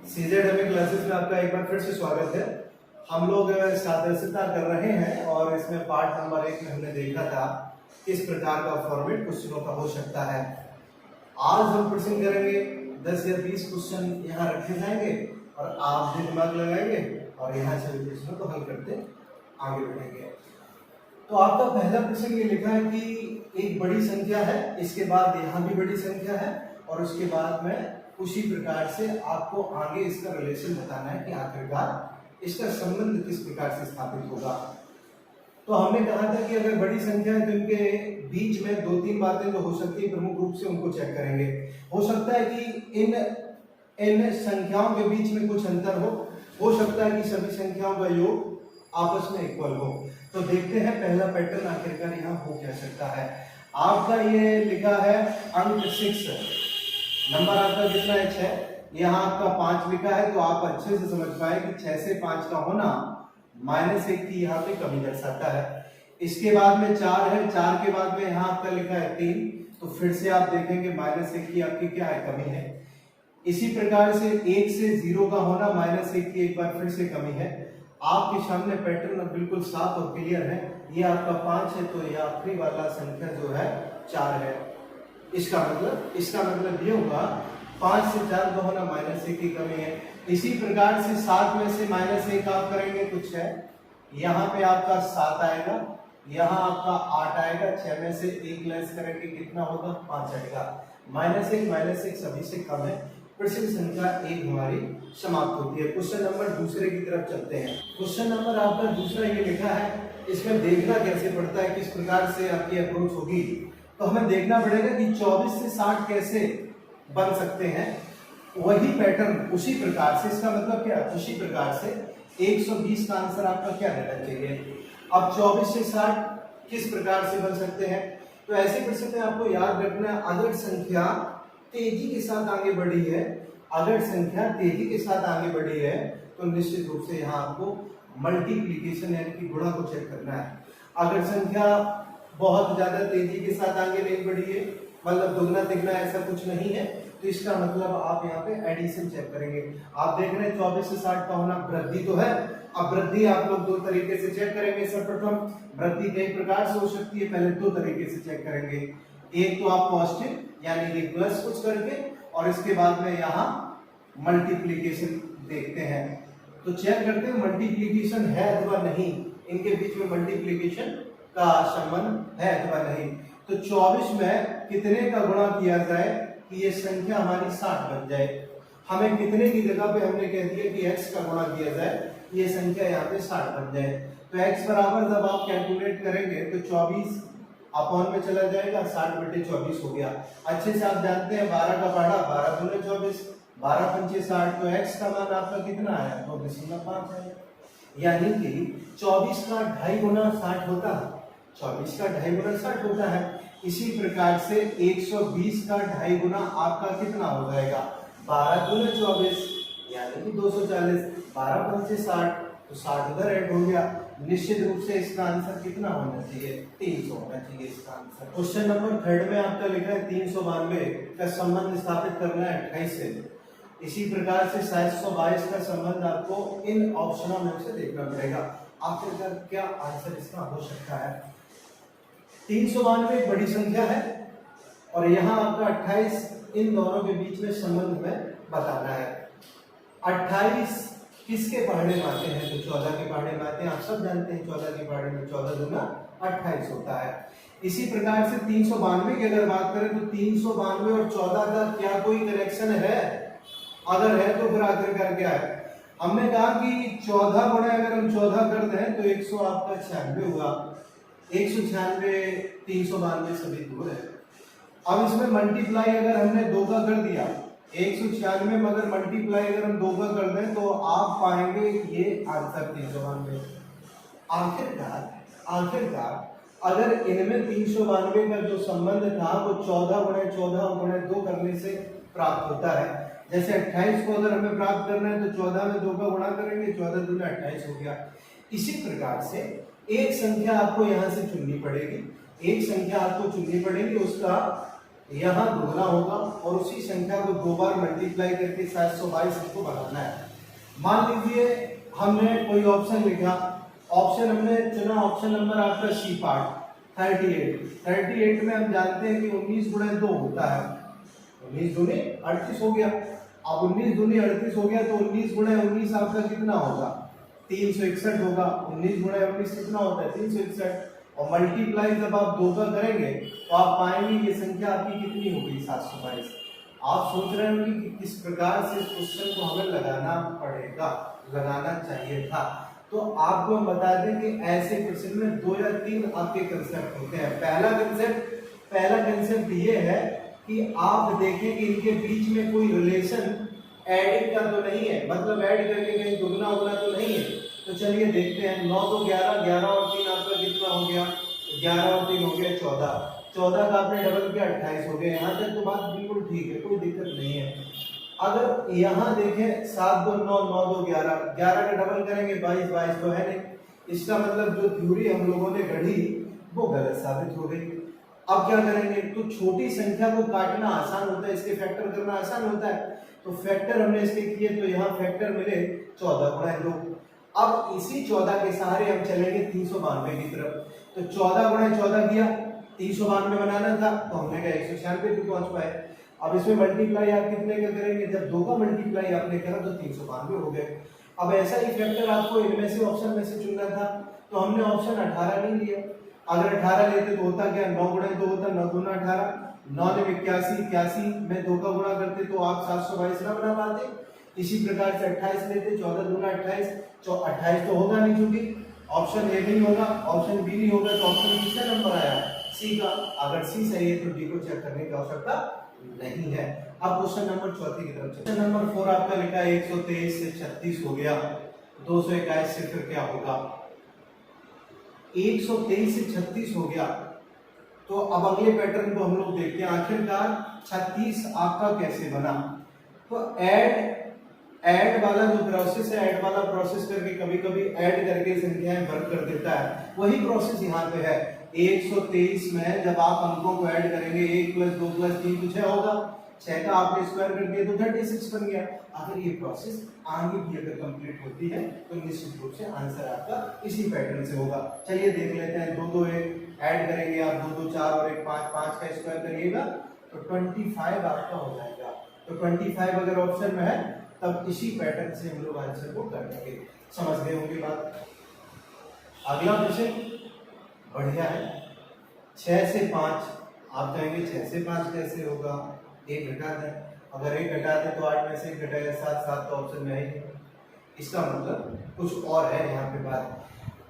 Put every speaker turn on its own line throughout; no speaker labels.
CZ classes में आपका एक बार फिर से स्वागत है। हम लोग सादृश्यता कर रहे हैं और इसमें पार्ट नंबर 1 में हमने देखा था किस प्रकार का फॉर्मेट क्वेश्चनों का हो सकता है। आज हम प्रश्न करेंगे 10 या 20 क्वेश्चन यहाँ रखे जाएंगे और आप भी दिमाग लगाएंगे और यहाँ सभी प्रश्नों को हल करते आगे बढ़ेंगे। तो आपका पहला प्रश्न ये लिखा है कि एक बड़ी संख्या है, इसके बाद यहाँ भी बड़ी संख्या है और उसके बाद में उसी प्रकार से आपको आगे इसका रिलेशन बताना है कि आखिरकार इसका संबंध किस प्रकार से स्थापित होगा। तो हमने कहा था कि अगर बड़ी संख्या है तो इनके बीच में 2-3 बातें जो हो सकती है प्रमुख रूप से उनको चेक करेंगे। हो सकता है कि इन संख्याओं के बीच में कुछ अंतर हो सकता है कि सभी संख्याओं का योग आपस में इक्वल हो। तो देखते हैं पहला पैटर्न आखिरकार यहाँ हो क्या सकता है। आपका ये लिखा है अंक 6, नंबर आपका कितना है 6, यहाँ आपका 5 लिखा है। तो आप अच्छे से समझ पाए कि 6 से 5 का होना -1 की यहाँ पे कमी दर्शाता है। इसके बाद में 4 है, 4 के बाद में यहाँ आपका लिखा है 3, तो फिर से आप देखेंगे -1 की आपकी क्या है कमी है। इसी प्रकार से 1 से 0 का होना -1 की एक बार फिर से कमी है। आपके सामने पैटर्न बिल्कुल साफ और क्लियर है। ये आपका 5 है तो ये आखिरी वाला संख्या जो है 4 है। इसका मतलब ये होगा 5 से 4 का होना -1 की कमी है। इसी प्रकार से 7 में से -1 आप करेंगे कुछ है, यहाँ पे आपका 7 आएगा, यहाँ आपका 8 आएगा। 6 में से 1 लेस करेंगे कितना होगा 5 आएगा। -1 सभी से कम है। प्रश्न संख्या 1 हमारी समाप्त होती है। क्वेश्चन नंबर दूसरे की तरफ चलते हैं। क्वेश्चन नंबर आपका दूसरा ये लिखा है, इसमें देखना कैसे पड़ता है, किस प्रकार से आपकी अप्रोच होगी। तो हमें देखना पड़ेगा कि 24 से 60 कैसे बन सकते हैं। वही पैटर्न उसी प्रकार से, इसका मतलब क्या, उसी प्रकार से 120 का आंसर आपका क्या रहना चाहिए। अब 24 से 60 किस प्रकार से बन सकते हैं, तो ऐसे प्रश्न में आपको याद रखना है अगर संख्या तेजी के साथ आगे बढ़ी है, अगर संख्या तेजी के साथ आगे बढ़ी है तो निश्चित रूप से यहाँ आपको मल्टीप्लीकेशन यानी कि गुणा को चेक करना है। अगर संख्या बहुत ज्यादा तेजी के साथ आगे नहीं बढ़ी है, मतलब दुगना तिगना ऐसा कुछ नहीं है, तो इसका मतलब आप यहाँ पे एडिशन चेक करेंगे। आप देख रहे हैं 24 से 60 का होना वृद्धि तो है। अब वृद्धि आप लोग 2 तरीके से चेक करेंगे। सर्वप्रथम वृद्धि कई प्रकार से हो सकती है, पहले 2 तरीके से चेक करेंगे। एक तो आप पॉजिटिव यानी कि प्लस कुछ करके, और इसके बाद में यहाँ मल्टीप्लीकेशन देखते हैं। तो चेक करते हैं मल्टीप्लीकेशन है अथवा नहीं, इनके बीच में मल्टीप्लीकेशन का संबंध है अथवा नहीं। तो 24 में कितने का गुणा किया जाए कि ये संख्या हमारी 60 बन जाए। हमें कितने की जगह पे हमने कह दिया कि x का गुणा किया जाए, ये संख्या यहाँ पे 60 बन जाए। तो x बराबर जब आप कैलकुलेट करेंगे तो 24 अपॉन में चला जाएगा, 60/24 हो गया। अच्छे से आप जानते हैं 12 का पढ़ा, 12 दूने 24, 12 पंचे 60, तो x का मान आपका कितना आया 2.5 है। यानी कि 24 का 2.5 गुना 60 होता है, 24 का 2.5 गुना 60 होता है। इसी प्रकार से 120 का 2.5 गुना आपका कितना हो जाएगा 12 दूने 24 यानी कि 240, 12 पंचे 60, तो 60 उधर ऐड हो गया। निश्चित रूप से इसका आंसर कितना होना चाहिए 300 होना चाहिए इसका आंसर। क्वेश्चन नंबर 3 में आपका लिखा है 392 का संबंध स्थापित करना है 28 से। इसी प्रकार से 722 का संबंध आपको इन ऑप्शनों में से देखना पड़ेगा। आखिरकार क्या आंसर इसका हो सकता है। 392 एक बड़ी संख्या है और यहाँ आपका 28 इन दोनों के बीच में संबंध में बताना है। 28 किसके पहाड़े में आते हैं, तो 14 के पहाड़े में आते हैं। आप सब जानते हैं 14 के पहाड़े में 14 दूना 28 होता है। इसी प्रकार से 392 की अगर बात करें तो 392 और 14 का क्या कोई कनेक्शन है, अगर है तो फिर आखिरकार क्या है। हमने कहा कि 14 गुणा अगर हम 14 कर दें तो 100 आपका 96 हुआ। 196 392 सभी दूर है। अब इसमें मल्टीप्लाई अगर हमने 2 का कर दिया, 196 में अगर मल्टीप्लाई अगर हम 2 का कर दें तो आप पाएंगे ये आंसर 392। आखिरकार अगर इनमें 392 का जो संबंध था वो 14 गुणे 14 गुणे 2 करने से प्राप्त होता है। जैसे 28 को अगर हमें प्राप्त करना है तो 14 में 2 का गुणा करेंगे, 14 दूना 28 हो गया। इसी प्रकार से एक संख्या आपको यहाँ से चुननी पड़ेगी, एक संख्या आपको चुननी पड़ेगी, उसका यहाँ दुगना होगा और उसी संख्या को 2 बार मल्टीप्लाई करके 722 इसको बनाना है। मान लीजिए हमने कोई ऑप्शन लिखा, ऑप्शन हमने चुना ऑप्शन नंबर आपका सी पार्ट 38 में हम जानते हैं कि 19 गुणे 2 होता है, 19 दूनी 38 हो गया। अब 19 दूनी 38 हो गया तो 19 गुणे 19 आपका कितना होगा 361 होगा। 19 गुणे 19 कितना होता है 361 और मल्टीप्लाई जब आप 2 का करेंगे तो आप पाएंगे ये संख्या आपकी कितनी होगी 722। आप सोच रहे होंगे कि किस प्रकार से इस क्वेश्चन को हमें लगाना पड़ेगा, लगाना चाहिए था। तो आपको हम बता दें कि ऐसे क्वेश्चन में 2 या 3 आपके कंसेप्ट होते हैं। पहला कंसेप्ट ये है कि आप देखें कि इनके बीच में कोई रिलेशन एडिंग का तो नहीं है, मतलब ऐड करके कहीं दुगना उगना तो नहीं है। तो चलिए देखते हैं। 9 तो 11, 11 और 3 आपका कितना हो गया 11 और 3 हो गया 14, 14 का आपने डबल किया 28 हो गया। यहाँ तक तो बात बिल्कुल ठीक है, कोई दिक्कत नहीं है। अगर यहाँ देखें 7 2 9, 9 2 11, 11 का डबल करेंगे 22, 22 तो है नहीं। इसका मतलब जो थ्योरी हम लोगों ने गढ़ी वो गलत साबित हो गई। अब क्या करेंगे, तो छोटी संख्या को काटना आसान होता है, इसके फैक्टर करना आसान होता है। तो फैक्टर हमने इसके किए तो यहाँ फैक्टर मिले 14 गुणा 2। अब इसी 14 के सहारे हम चलेंगे 392 की तरफ। तो 14 गुणा 14 किया, 392 बनाना था तो हमने कहा 196 पे पहुंच पाए। अब इसमें मल्टीप्लाई आप कितने का करेंगे, जब 2 का मल्टीप्लाई आपने करा तो 392 हो गए। अब ऐसा ही फैक्टर आपको इनमें से ऑप्शन में से चुनना था तो हमने ऑप्शन 18 नहीं लिया। अगर 18 लेते तो होता क्या 9 गुणा 2 होता, 9 दूना 18, 9 ने 81, 81 में 2 का गुणा करते तो आप 722 ना बना पाते। इसी प्रकार से 28 लेते, 14 दूना 28, 28 तो होगा नहीं क्योंकि ऑप्शन ए नहीं होगा, ऑप्शन बी नहीं होगा, तो ऑप्शन किसका नंबर आया सी का। अगर सी सही है तो डी को चेक करने की आवश्यकता नहीं है। अब क्वेश्चन नंबर 4 की तरफ चलते हैं। क्वेश्चन नंबर 4 आपका लिखा है 123 से 36 हो गया, 221 से फिर क्या होगा। 123 से 36 हो गया तो अब अगले पैटर्न को हम लोग देखते हैं। आखिरकार 36 आपका कैसे बना। तो ऐड वाला जो प्रोसेस है, ऐड वाला प्रोसेस करके कभी कभी ऐड करके संख्याएं वर्क कर देता है, वही प्रोसेस यहाँ पे है। 123 में जब आप अंकों को ऐड करेंगे 1 + 2 + 3 तो 6 होगा, 6 का आपने स्क्वायर कर दिया तो 36 बन गया। अगर ये प्रोसेस आगे भी अगर कंप्लीट होती है तो निश्चित रूप से आंसर आपका इसी पैटर्न से होगा। चलिए देख लेते हैं। 2 2 1 ऐड करेंगे आप, 2 2 4 और 1 5, 5 का स्क्वायर करिएगा तो 25 आपका हो जाएगा। तो 25 अगर ऑप्शन में है तब इसी पैटर्न से हम लोग आंसर को कर देंगे। समझ गए होंगे बात। अगला क्वेश्चन बढ़िया है। 6 से 5 आप कहेंगे 6 से 5 कैसे होगा, 1 घटा दें। अगर 1 घटा दें तो 8 में से 1 घटाया 7, 7 तो ऑप्शन में है ही। इसका मतलब कुछ और है यहाँ पे बात।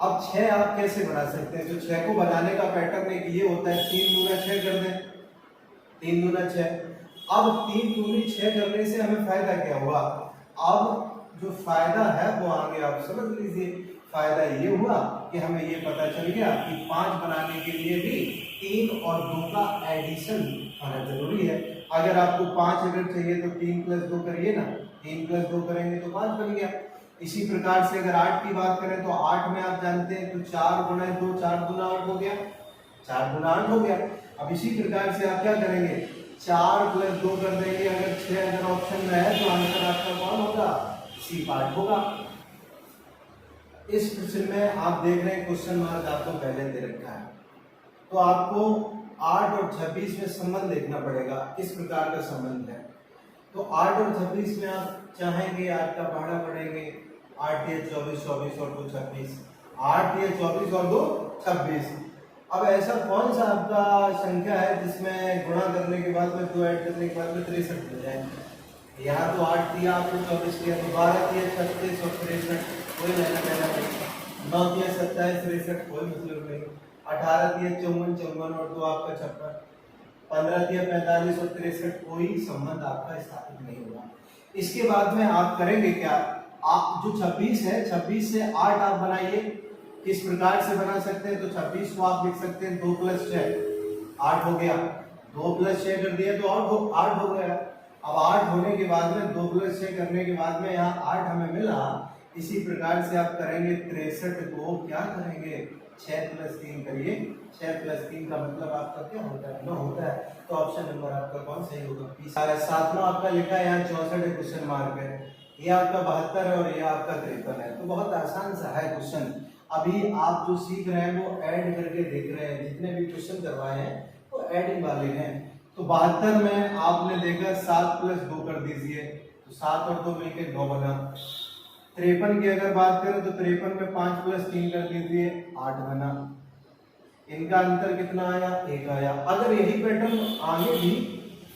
अब 6 आप कैसे बना सकते हैं, तो 6 को बनाने का पैटर्न एक ये होता है 3 दूना 6 कर दें, 3 दूना 6। अब 3 दूनी 6 करने से हमें फायदा क्या हुआ, अब जो फायदा है वो आगे आप समझ लीजिए। फायदा ये हुआ कि हमें ये पता चल गया कि 5 बनाने के लिए भी 3 और 2 का एडिशन होना जरूरी है। अगर आपको 5 अगर चाहिए तो 3 + 2 करिए ना, 3 + 2 करेंगे तो 5 बन गया। इसी प्रकार से अगर 8 की बात करें तो 8 में आप जानते हैं तो 4 गुणा 2, 4 दूना 8 हो गया, 4 गुना 8 हो गया। अब इसी प्रकार से आप क्या करेंगे 4 + 2 कर देंगे। अगर 6 अगर ऑप्शन में है तो आंसर आपका कौन होगा, सी पार्ट होगा। इस क्वेश्चन में आप देख रहे हैं क्वेश्चन मार्क आपको पहले दे रखा है, तो आपको 8 और 26 में संबंध देखना पड़ेगा, किस प्रकार का संबंध है। तो 8 और 26 में आप चाहेंगे 8 का पहाड़ा पढ़ेंगे, 8 या 24, 24 और 2 26, 8 या 24 और 2 26। अब ऐसा कौन सा आपका संख्या है जिसमें गुणा करने के बाद में 2 ऐड करने के बाद में 63 मिल जाए। यहाँ तो 8 दिया आपको, 24 दिया तो 12 दिया 36 और 63, कोई लेना देना नहीं। 9 दिया 27, 63 कोई मतलब नहीं। 18 दिया 54, 54 और 2 आपका 56, 15 दिया 45 और 63 कोई संबंध आपका स्थापित नहीं हुआ। इसके बाद में आप करेंगे क्या, आप जो 26 है 26 से 8 आप बनाइए। किस प्रकार से बना सकते हैं, तो 26 को आप लिख सकते हैं 2 + 6 8 हो गया, 2 + 6 कर दिया तो 8 हो गया। अब 8 होने के बाद में 2 + 6 करने के बाद में यहाँ 8 हमें मिला, इसी प्रकार से आप करेंगे 63 को क्या करेंगे 6 + 3 करिए, 6 + 3 का मतलब आपका क्या होता है 9 होता है। तो ऑप्शन नंबर आपका कौन सही होगा। सातवां आपका लिखा है यहाँ 64 क्वेश्चन मार्क है, ये आपका 72 है और ये आपका 53 है। तो बहुत आसान सा है क्वेश्चन। अभी आप जो सीख रहे हैं वो ऐड करके देख रहे हैं, जितने भी क्वेश्चन करवाए हैं वो ऐडिंग वाले हैं। तो 72 में आपने देखा 7 + 2 कर दीजिए, तो 7 और 2 मिलकर 9 बना। 53 की अगर बात करें तो 53 में 5 + 3 कर दीजिए 8 बना। इनका अंतर कितना आया 1 आया। अगर यही पैटर्न आगे भी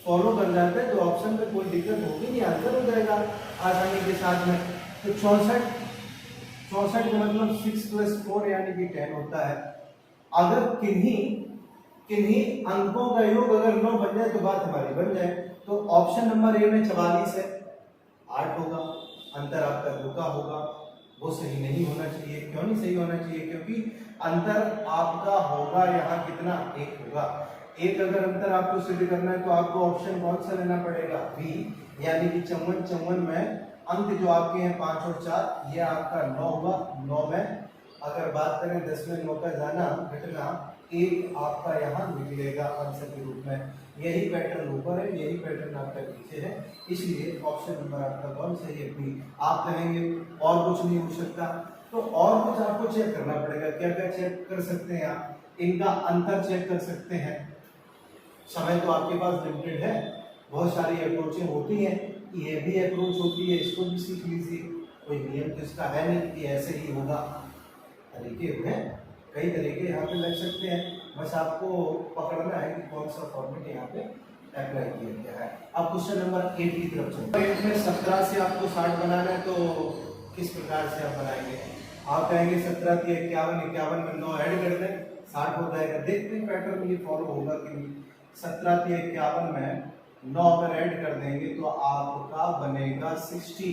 फॉलो कर जाते हैं तो ऑप्शन में कोई दिक्कत होगी नहीं, आंसर हो जाएगा आसानी के साथ में। तो 64 का मतलब 6 + 4 यानी कि 10 होता है। अगर किन्हीं अंकों का योग अगर 9 बन जाए तो बात हमारी बन जाए। तो ऑप्शन नंबर ए में 44 है, 8 होगा, अंतर आपका 2 का होगा, वो सही नहीं होना चाहिए। क्यों नहीं सही होना चाहिए, क्योंकि अंतर आपका होगा यहाँ कितना 1 होगा। 1 अगर अंतर आपको सिद्ध करना है तो आपको ऑप्शन कौन सा लेना पड़ेगा बी, यानी कि 54 में अंक जो आपके हैं 5 और 4 ये आपका 9 होगा। 9 में अगर बात करें 10 में 9 का जाना घटना 1 आपका यहाँ निकलेगा आंसर के रूप में। यही पैटर्न ऊपर है, यही पैटर्न आपका नीचे है, इसलिए ऑप्शन नंबर आपका कौन सही है बी। आप कहेंगे और कुछ नहीं हो सकता, तो और कुछ आपको चेक करना पड़ेगा। क्या क्या चेक कर सकते हैं आप, इनका अंतर चेक कर सकते हैं। समय तो आपके पास लिमिटेड है, बहुत सारी अप्रोचें होती हैं, ये भी अप्रोच होती है, इसको भी सीख लीजिए। कोई नियम तो इसका है नहीं कि ऐसे ही होगा, तरीके हैं, कई तरीके यहाँ पे लग सकते हैं, बस आपको पकड़ना है कि कौन सा फॉर्मेट यहाँ पे अप्लाई किया गया है। अब क्वेश्चन नंबर 8 की तरफ चलते हैं। 8 में 17 से आपको 60 बनाना है, तो किस प्रकार से आप बनाएंगे। आप कहेंगे 17 की 51, 51 में 9 ऐड कर दें 60 हो जाएगा। देखते हैं पैटर्न ये फॉलो होगा कि नहीं। 17 की 51 में 9 अगर ऐड कर देंगे तो आपका बनेगा 60।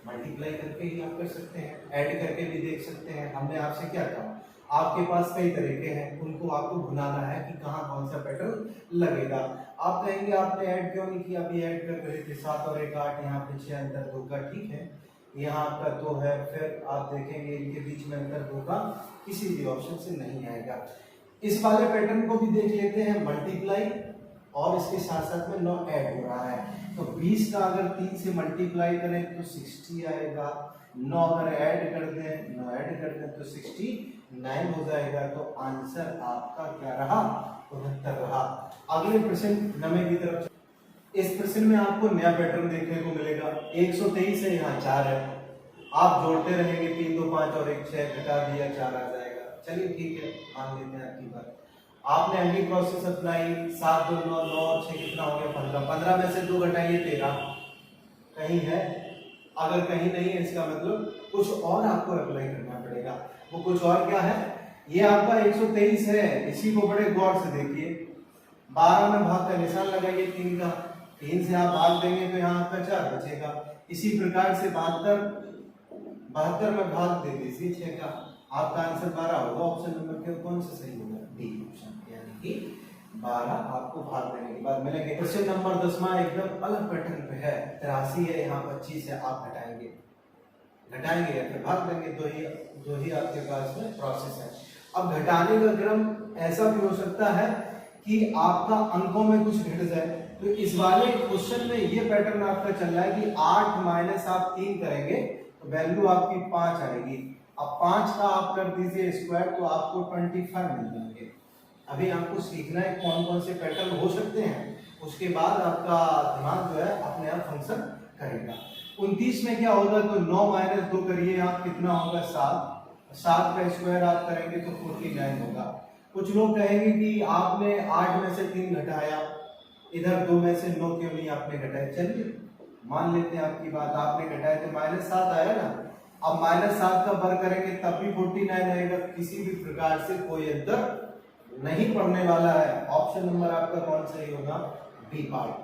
मल्टीप्लाई करके ही आप कर सकते हैं, ऐड करके भी देख सकते हैं। हमने आपसे क्या कहा, आपके पास कई तरीके हैं, उनको आपको भुनाना है कि कहाँ कौन सा पैटर्न लगेगा। आप कहेंगे आपने ऐड क्यों नहीं किया, अभी ऐड कर रहे थे 7 और 1 8, यहाँ पे 6 अंतर 2 का, ठीक है, यहाँ आपका 2 है, फिर आप देखेंगे इनके बीच में अंतर 2 का किसी भी ऑप्शन से नहीं आएगा। इस वाले पैटर्न को भी देख लेते हैं, मल्टीप्लाई और इसके साथ साथ में 9 ऐड हो रहा है। तो 20 का अगर 3 से मल्टीप्लाई करें तो 60 आएगा। 9 अगर ऐड कर दें, 9 ऐड कर दें तो 69 हो जाएगा। तो आंसर आपका क्या रहा 69 रहा। अगले प्रश्न 9 की तरफ। इस प्रश्न में आपको नया पैटर्न देखने को मिलेगा। 123 है, यहाँ 4 है, आप जोड़ते रहेंगे 3 2 5 और 1 6, घटा दिया 4 आ जाएगा। चलिए ठीक है, मान लेते हैं आपकी बात। आपने अगली प्रोसेस अपनाई, 7 2 9 9 और 6 कितना हो गया 15। 15 में से 2 घटाइए 13, कहीं है, अगर कहीं नहीं है इसका मतलब कुछ और आपको अप्लाई करना पड़ेगा। वो कुछ और क्या है, ये आपका 123 है, इसी को बड़े गौर से देखिए। 12 में भाग का निशान लगाइए 3 का, 3 से आप भाग देंगे तो यहाँ आपका 4 बचेगा। इसी प्रकार से 72 में भाग दे दीजिए 6 का, आपका आंसर 12 होगा। ऑप्शन नंबर कौन सा सही होगा डी ऑप्शन, यानी कि 12 आपको भाग देने के बाद मिलेंगे। क्वेश्चन नंबर 10वां एकदम अलग पैटर्न पे है। 83 है, यहाँ 25 है, आप घटाएंगे या फिर भाग देंगे, दो ही आपके पास में प्रोसेस है। अब घटाने का क्रम ऐसा भी हो सकता है कि आपका अंकों में कुछ घट जाए। तो इस वाले क्वेश्चन में ये पैटर्न आपका चल रहा है कि 8 माइनस आप 3 करेंगे तो वैल्यू आपकी 5 आएगी। अब 5 का आप कर दीजिए स्क्वायर तो आपको 25 मिल जाएंगे। अभी आपको सीखना है कौन कौन से पैटर्न हो सकते हैं, उसके बाद आपका दिमाग जो है अपने आप फंक्शन करेगा। 29 में क्या होगा, तो 9 माइनस 2 करिए आप, कितना होगा 7। 7 का स्क्वायर आप करेंगे तो 49 होगा। कुछ लोग कहेंगे कि आपने 8 में से 3 घटाया, इधर 2 में से 9 क्यों नहीं आपने घटाया। चलिए मान लेते हैं आपकी बात, आपने घटाया तो -7 आया ना। अब -7 का बर करेंगे तब भी 49 आएगा। किसी भी प्रकार से कोई अंतर नहीं पड़ने वाला है। ऑप्शन नंबर आपका कौन सही होगा, बी पार्ट।